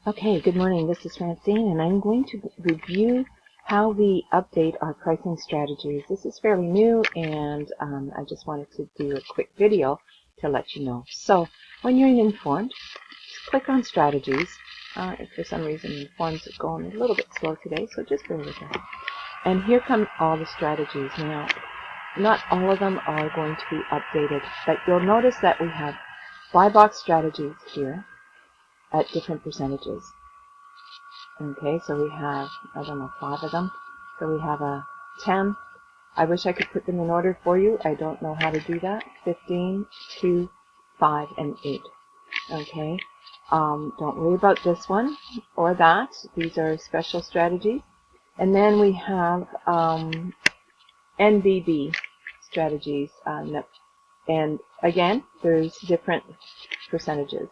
Okay, good morning. This is Francine, and I'm going to review how we update our pricing strategies. This is fairly new, and I just wanted to do a quick video to let you know. So, when you're in Informed, just click on Strategies. If for some reason Informed is going a little bit slow today, so just bear with us. And here come all the strategies. Now, not all of them are going to be updated, but you'll notice that we have buy box strategies here at different percentages. Okay, so we have, I don't know, 5 of them. So we have a 10. I wish I could put them in order for you. I don't know how to do that. 15, 2, 5, and 8. Okay, don't worry about this one or that. These are special strategies. And then we have NBB strategies. And again, there's different percentages.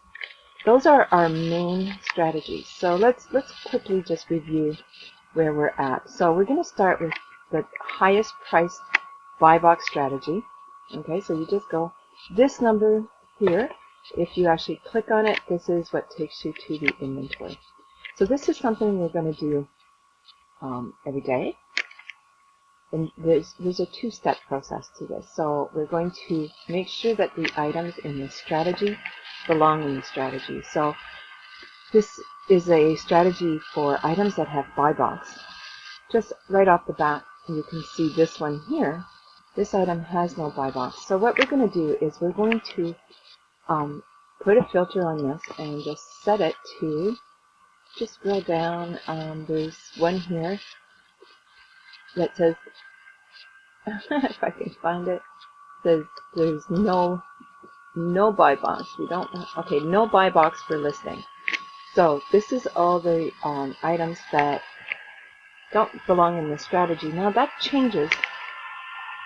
Those are our main strategies. So let's quickly just review where we're at. So we're going to start with the highest price buy box strategy. Okay, so you just go this number here. If you actually click on it, this is what takes you to the inventory. So this is something we're going to do every day. And there's a two-step process to this. So we're going to make sure that the items in the strategy belong in the strategy. So this is a strategy for items that have buy box. Just right off the bat, you can see this one here. This item has no buy box. So what we're going to do is we're going to put a filter on this and just set it to, just scroll down. There's one here that says, if I can find it, says there's no buy box. We don't, okay, no buy box for listing. So this is all the items that don't belong in the strategy. Now that changes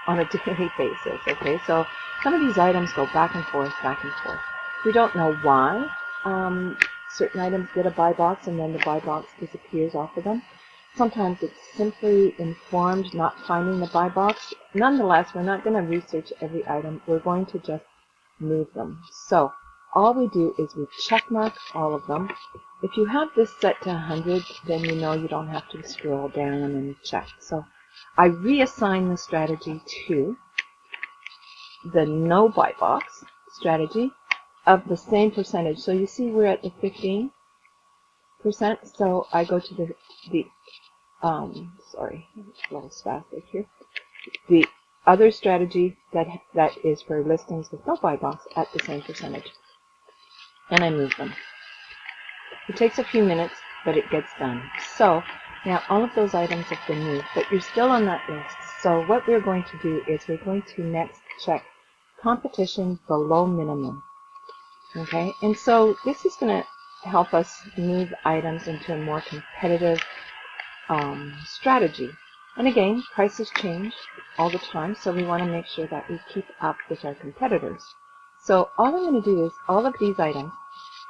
on a daily basis. Okay, so some of these items go back and forth, back and forth. We don't know why certain items get a buy box and then the buy box disappears off of them. Sometimes it's simply Informed not finding the buy box. Nonetheless, we're not going to research every item. We're going to just move them. So all we do is we check mark all of them. If you have this set to 100, then you know you don't have to scroll down and check. So I reassign the strategy to the no buy box strategy of the same percentage. So you see we're at the 15%. So I go to sorry, a little spastic here. The other strategy that is for listings with no buy box at the same percentage. And I move them. It takes a few minutes, but it gets done. So now all of those items have been moved, but you're still on that list. So what we're going to do is we're going to next check competition below minimum. Okay, and so this is going to help us move items into a more competitive strategy. And again, prices change all the time, so we want to make sure that we keep up with our competitors. So all I'm going to do is all of these items.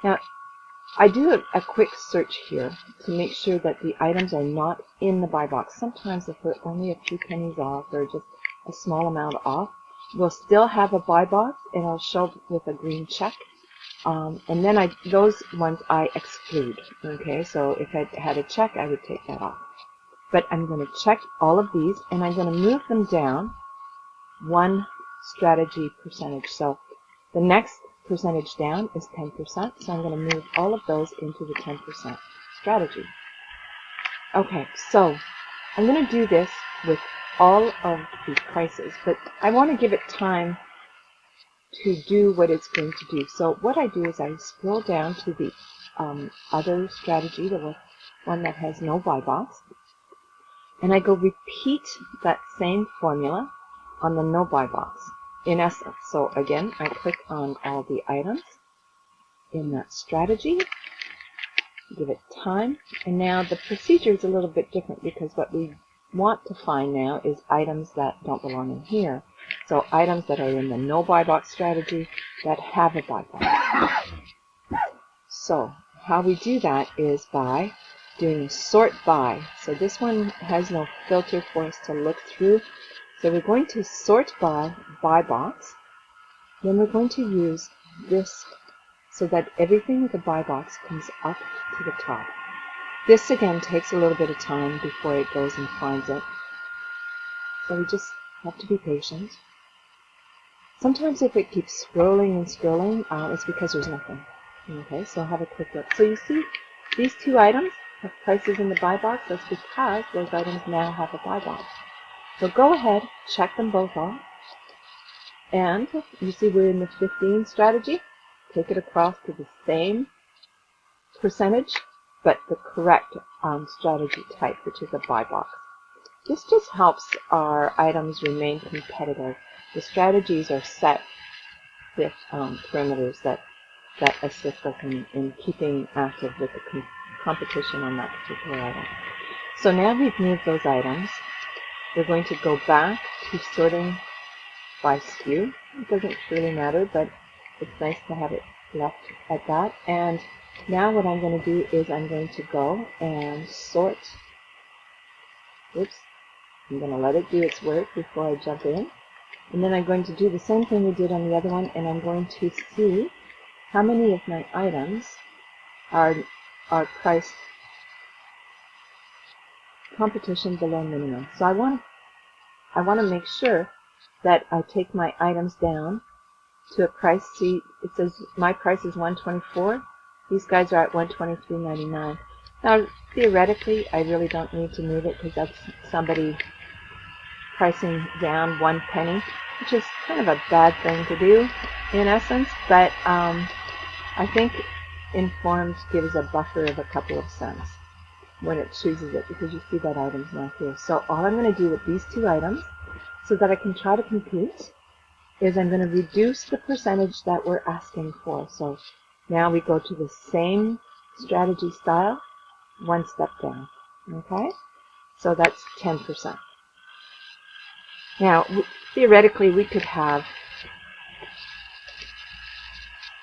Now, I do a quick search here to make sure that the items are not in the buy box. Sometimes if we're only a few pennies off or just a small amount off, we'll still have a buy box and it'll show with a green check. And then those ones I exclude. Okay, so if I had a check, I would take that off. But I'm going to check all of these and I'm going to move them down one strategy percentage. So the next percentage down is 10%. So I'm going to move all of those into the 10% strategy. Okay, so I'm going to do this with all of the prices, but I want to give it time to do what it's going to do. So what I do is I scroll down to the other strategy, the one that has no buy box, and I go repeat that same formula on the no buy box in essence. So again, I click on all the items in that strategy, give it time, and now the procedure is a little bit different because what we want to find now is items that don't belong in here. So items that are in the no buy box strategy that have a buy box. So how we do that is by doing a sort by. So this one has no filter for us to look through. So we're going to sort by buy box. Then we're going to use this so that everything with the buy box comes up to the top. This again takes a little bit of time before it goes and finds it. So we just have to be patient. Sometimes if it keeps scrolling and scrolling, it's because there's nothing. Okay, so I'll have a quick look. So you see these two items have prices in the buy box. That's because those items now have a buy box. So go ahead, check them both off. And you see we're in the 15 strategy. Take it across to the same percentage, but the correct strategy type, which is a buy box. This just helps our items remain competitive. The strategies are set with parameters that assist us in keeping active with the competition on that particular item. So now we've moved those items. We're going to go back to sorting by SKU. It doesn't really matter, but it's nice to have it left at that. And now what I'm going to do is I'm going to go and sort. Oops. I'm going to let it do its work before I jump in. And then I'm going to do the same thing we did on the other one, and I'm going to see how many of my items are priced competition below minimum. So I want to make sure that I take my items down to a price. See, it says my price is $124. These guys are at $123.99. Now, theoretically, I really don't need to move it because that's somebody pricing down 1 penny, which is kind of a bad thing to do in essence, but I think Informed gives a buffer of a couple of cents when it chooses it, because you see that item's not here. So all I'm going to do with these two items, so that I can try to compete, is I'm going to reduce the percentage that we're asking for. So now we go to the same strategy style, one step down. Okay? So that's 10%. Now, theoretically, we could have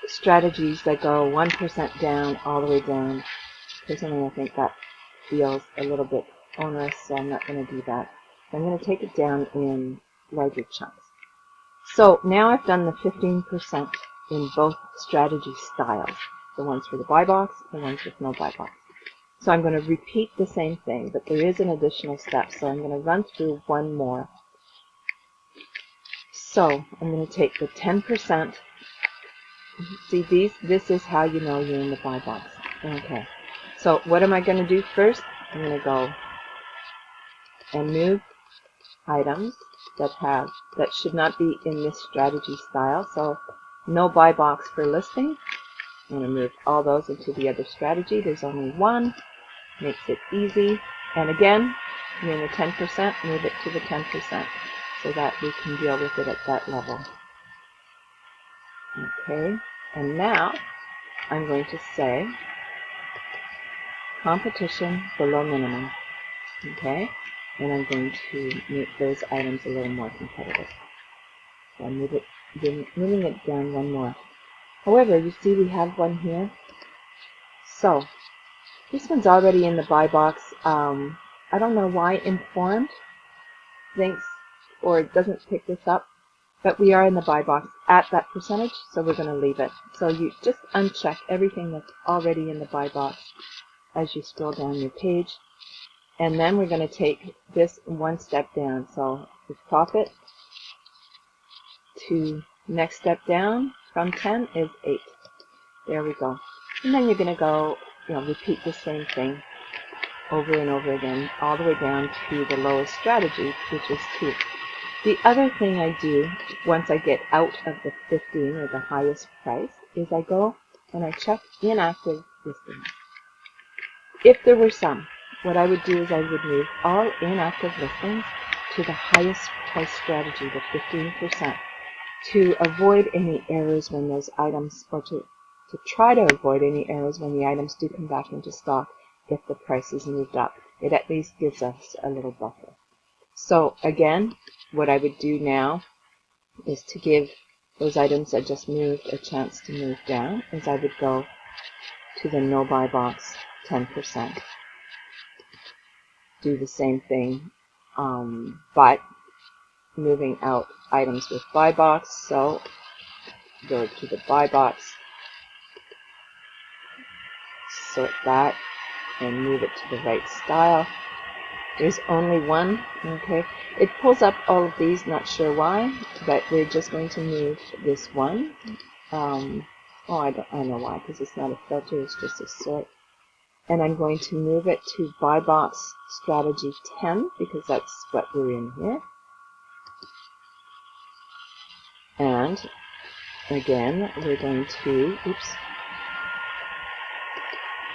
strategies that go 1% down all the way down. Personally, I think that feels a little bit onerous, so I'm not going to do that. I'm going to take it down in larger chunks. So now I've done the 15% in both strategy styles, the ones for the buy box, the ones with no buy box. So I'm going to repeat the same thing, but there is an additional step, so I'm going to run through one more. So I'm going to take the 10%. See, this is how you know you're in the buy box. Okay. So what am I going to do first? I'm going to go and move items that should not be in this strategy style. So no buy box for listing. I'm going to move all those into the other strategy. There's only one. Makes it easy. And again, you're in the 10%, move it to the 10% so that we can deal with it at that level. Okay. And now I'm going to say competition below minimum. Okay. And I'm going to make those items a little more competitive. So I'm moving it down one more. However, you see we have one here. So this one's already in the buy box. I don't know why Informed thinks or doesn't pick this up, but we are in the buy box at that percentage, so we're going to leave it. So you just uncheck everything that's already in the buy box as you scroll down your page. And then we're going to take this one step down. So we pop it to next step down from 10 is 8. There we go. And then you're going to go, repeat the same thing over and over again, all the way down to the lowest strategy, which is 2. The other thing I do once I get out of the 15 or the highest price is I go and I check inactive listings. If there were some, what I would do is I would move all inactive listings to the highest price strategy, the 15%, to avoid any errors when those items, or to try to avoid any errors when the items do come back into stock if the price is moved up. It at least gives us a little buffer. So again, what I would do now is to give those items that just moved a chance to move down, is I would go to the no buy box 10%. Do the same thing, but moving out items with buy box. So go to the buy box sort that and move it to the right style. There's only one, okay. It pulls up all of these, not sure why, but we're just going to move this one. Oh, I know why, because it's not a filter, it's just a sort. And I'm going to move it to Buy Box Strategy 10, because that's what we're in here. And again, we're going to,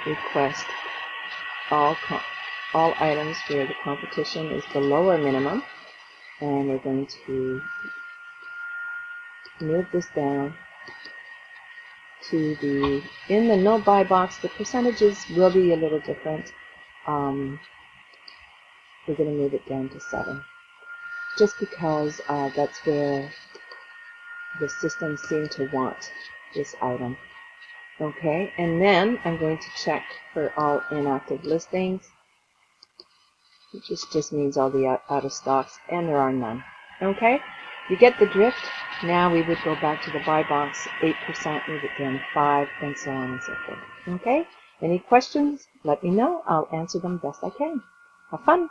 request all items where the competition is below our minimum. And we're going to move this down to the, in the no buy box, the percentages will be a little different. We're going to move it down to 7, just because that's where the system seemed to want this item. Okay, and then I'm going to check for all inactive listings, which just means all the out of stocks, and there are none. Okay, you get the drift. Now we would go back to the buy box, 8%, move it down to 5, and so on and so forth. Okay, any questions? Let me know. I'll answer them best I can. Have fun.